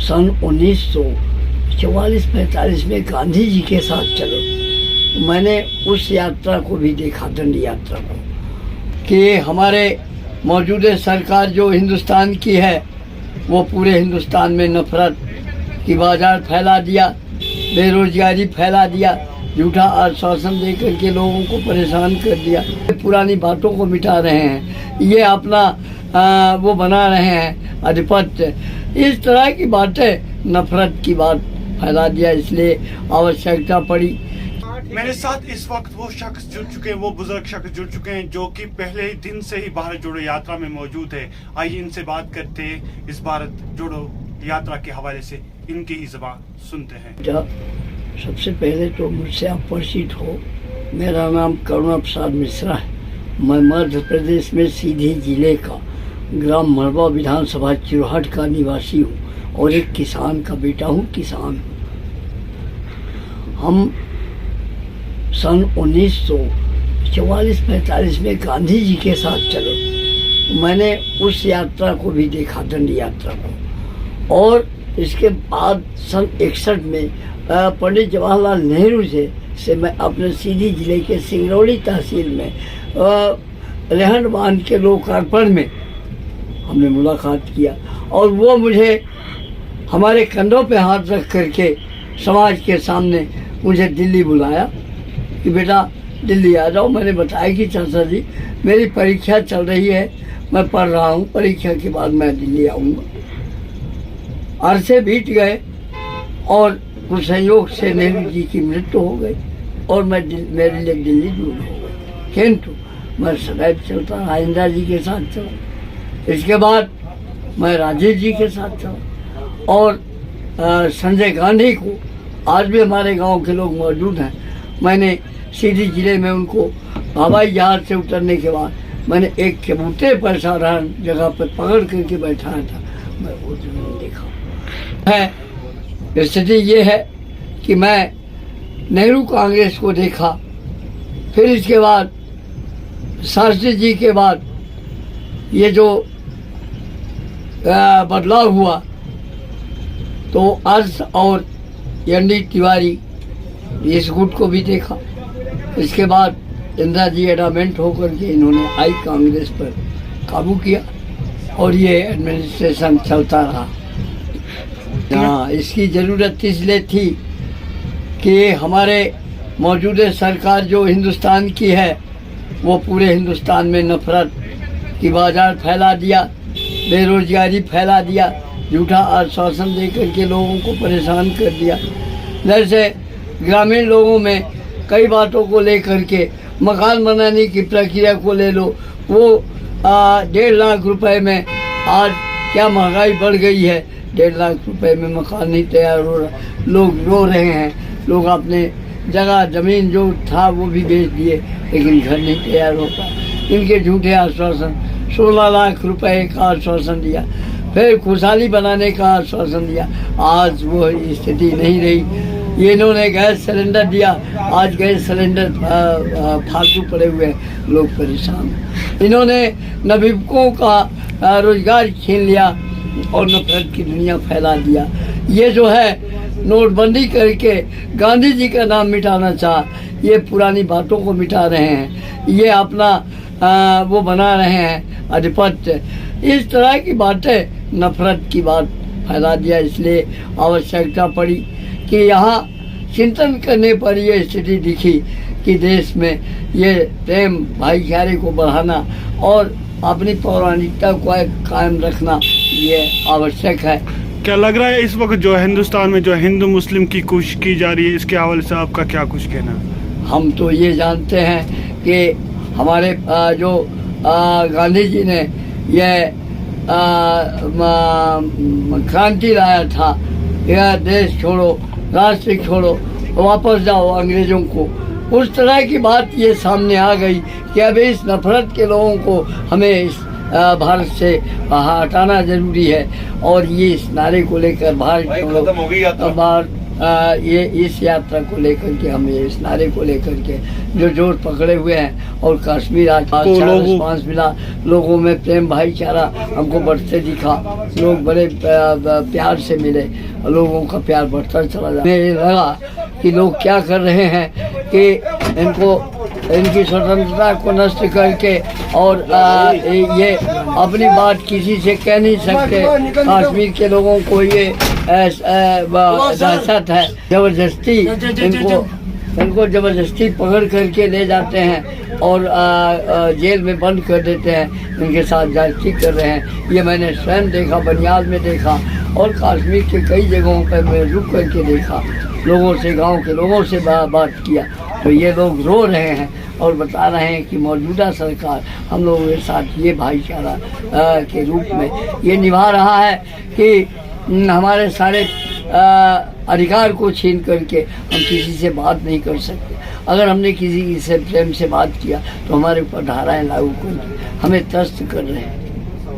सन 1944-45 में गांधी जी के साथ चले। मैंने उस यात्रा को भी देखा, दंडी यात्रा को, कि हमारे मौजूदा सरकार जो हिंदुस्तान की है वो पूरे हिंदुस्तान में नफरत की बाजार फैला दिया, बेरोजगारी फैला दिया, झूठा आश्वासन देकर के लोगों को परेशान कर दिया, पुरानी बातों को मिटा रहे हैं, ये अपना वो बना रहे हैं आधिपत्य, इस तरह की बातें, नफरत की बात फैला दिया, इसलिए आवश्यकता पड़ी। मेरे साथ इस वक्त वो शख्स जुड़ चुके हैं, वो बुजुर्ग शख्स जुड़ चुके हैं जो कि पहले ही दिन से ही भारत जोड़ो यात्रा में मौजूद है। आइए इनसे बात करते हैं, इस भारत जोड़ो यात्रा के हवाले से इनकी ही ज़बान सुनते हैं। सबसे पहले तो मुझसे आप परिचित हो, मेरा नाम करुणा प्रसाद मिश्रा है। मैं मध्य प्रदेश में सीधी जिले का ग्राम मरवा विधानसभा चिरहट का निवासी हूँ और एक किसान का बेटा हूँ, किसान हूँ। हम सन 1944-45 में गांधी जी के साथ चले। मैंने उस यात्रा को भी देखा, दंडी यात्रा को, और इसके बाद सन 61 में पंडित जवाहरलाल नेहरू से मैं अपने सीधी जिले के सिंगरौली तहसील में रेहन बांध के लोकार्पण में हमने मुलाकात किया, और वो मुझे हमारे कंधों पे हाथ रख करके समाज के सामने मुझे दिल्ली बुलाया कि बेटा दिल्ली आ जाओ। मैंने बताया कि चाचा जी मेरी परीक्षा चल रही है, मैं पढ़ रहा हूँ, परीक्षा के बाद मैं दिल्ली आऊँगा। अरसे बीत गए और कुछ संयोग से नेहरू जी की मृत्यु हो गई और मेरे लिए दिल्ली दूर हो गई, किंतु मैं सदैव चलता रहा, इंदिरा जी के साथ चला, इसके बाद मैं राजीव जी के साथ चला, और संजय गांधी को आज भी हमारे गांव के लोग मौजूद हैं। मैंने सीधी जिले में उनको हवाई जहाज से उतरने के बाद मैंने एक चबूतरे पर साधारण जगह पर पकड़ करके बैठाया था, मैं वो जमीन देखा है। स्थिति ये है कि मैं नेहरू कांग्रेस को देखा, फिर इसके बाद शास्त्री जी के बाद ये जो बदलाव हुआ तो अर्श और एनडी तिवारी इस गुट को भी देखा। इसके बाद इंदिरा जी एडमेंट होकर के इन्होंने आई कांग्रेस पर काबू किया और ये एडमिनिस्ट्रेशन चलता रहा। हाँ, इसकी ज़रूरत इसलिए थी कि हमारे मौजूदा सरकार जो हिंदुस्तान की है वो पूरे हिंदुस्तान में नफरत की बाजार फैला दिया, बेरोजगारी फैला दिया, झूठा आश्वासन देकर के लोगों को परेशान कर दिया। जैसे ग्रामीण लोगों में कई बातों को लेकर के, मकान बनाने की प्रक्रिया को ले लो, वो 1.5 लाख रुपए में आज क्या महंगाई बढ़ गई है, 1.5 लाख रुपए में मकान नहीं तैयार हो रहा, लोग रो रहे हैं, लोग अपने जगह ज़मीन जो था वो भी बेच दिए लेकिन घर नहीं तैयार होता। इनके झूठे आश्वासन, 16 लाख रुपए का आश्वासन दिया, फिर खुशहाली बनाने का आश्वासन दिया, आज वो स्थिति नहीं रही। ये इन्होंने गैस सिलेंडर दिया, आज गैस सिलेंडर फालतू पड़े हुए हैं, लोग परेशान हैं। इन्होंने नवयुवकों का रोजगार छीन लिया और नफरत की दुनिया फैला दिया। ये जो है नोटबंदी करके गांधी जी का नाम मिटाना चाह, ये पुरानी बातों को मिटा रहे हैं, ये अपना वो बना रहे हैं आधिपत्य, इस तरह की बातें, नफरत की बात फैला दिया। इसलिए आवश्यकता पड़ी कि यहाँ चिंतन करने पर यह स्थिति दिखी कि देश में ये प्रेम भाईचारे को बढ़ाना और अपनी पौराणिकता को कायम रखना ये आवश्यक है। क्या लग रहा है इस वक्त जो हिंदुस्तान में जो हिंदू मुस्लिम की कोशिश की जा रही है, इसके हवाले से आपका क्या कुछ कहना है? हम तो ये जानते हैं कि हमारे जो गांधी जी ने यह क्रांति लाया था, यह देश छोड़ो, राष्ट्र छोड़ो, वापस जाओ अंग्रेजों को, उस तरह की बात ये सामने आ गई कि अब इस नफरत के लोगों को हमें इस भारत से हटाना जरूरी है। और ये इस नारे को लेकर भारत ये इस यात्रा को लेकर के, हम इस नारे को लेकर के जो जोर पकड़े हुए हैं और कश्मीर आज अच्छा रिस्पांस मिला, लोगों में प्रेम भाईचारा हमको बढ़ते दिखा, लोग बड़े प्यार से मिले, लोगों का प्यार बढ़ता चला जा। मुझे लगा कि लोग क्या कर रहे हैं कि इनकी स्वतंत्रता को नष्ट करके और ये अपनी बात किसी से कह नहीं सकते। कश्मीर के लोगों को ये दहशत है, जबरदस्ती इनको जबरदस्ती पकड़ करके ले जाते हैं और जेल में बंद कर देते हैं, इनके साथ जाति कर रहे हैं। ये मैंने स्वयं देखा, बनियाल में देखा और कश्मीर के कई जगहों पर मैं रुक करके देखा, लोगों से, गांव के लोगों से बात किया, तो ये लोग रो रहे हैं और बता रहे हैं कि मौजूदा सरकार हम लोगों के साथ ये भाईचारा के रूप में ये निभा रहा है कि हमारे सारे अधिकार को छीन करके हम किसी से बात नहीं कर सकते। अगर हमने किसी से प्रेम से बात किया तो हमारे ऊपर धाराएं लागू कर हमें त्रस्त कर रहे हैं।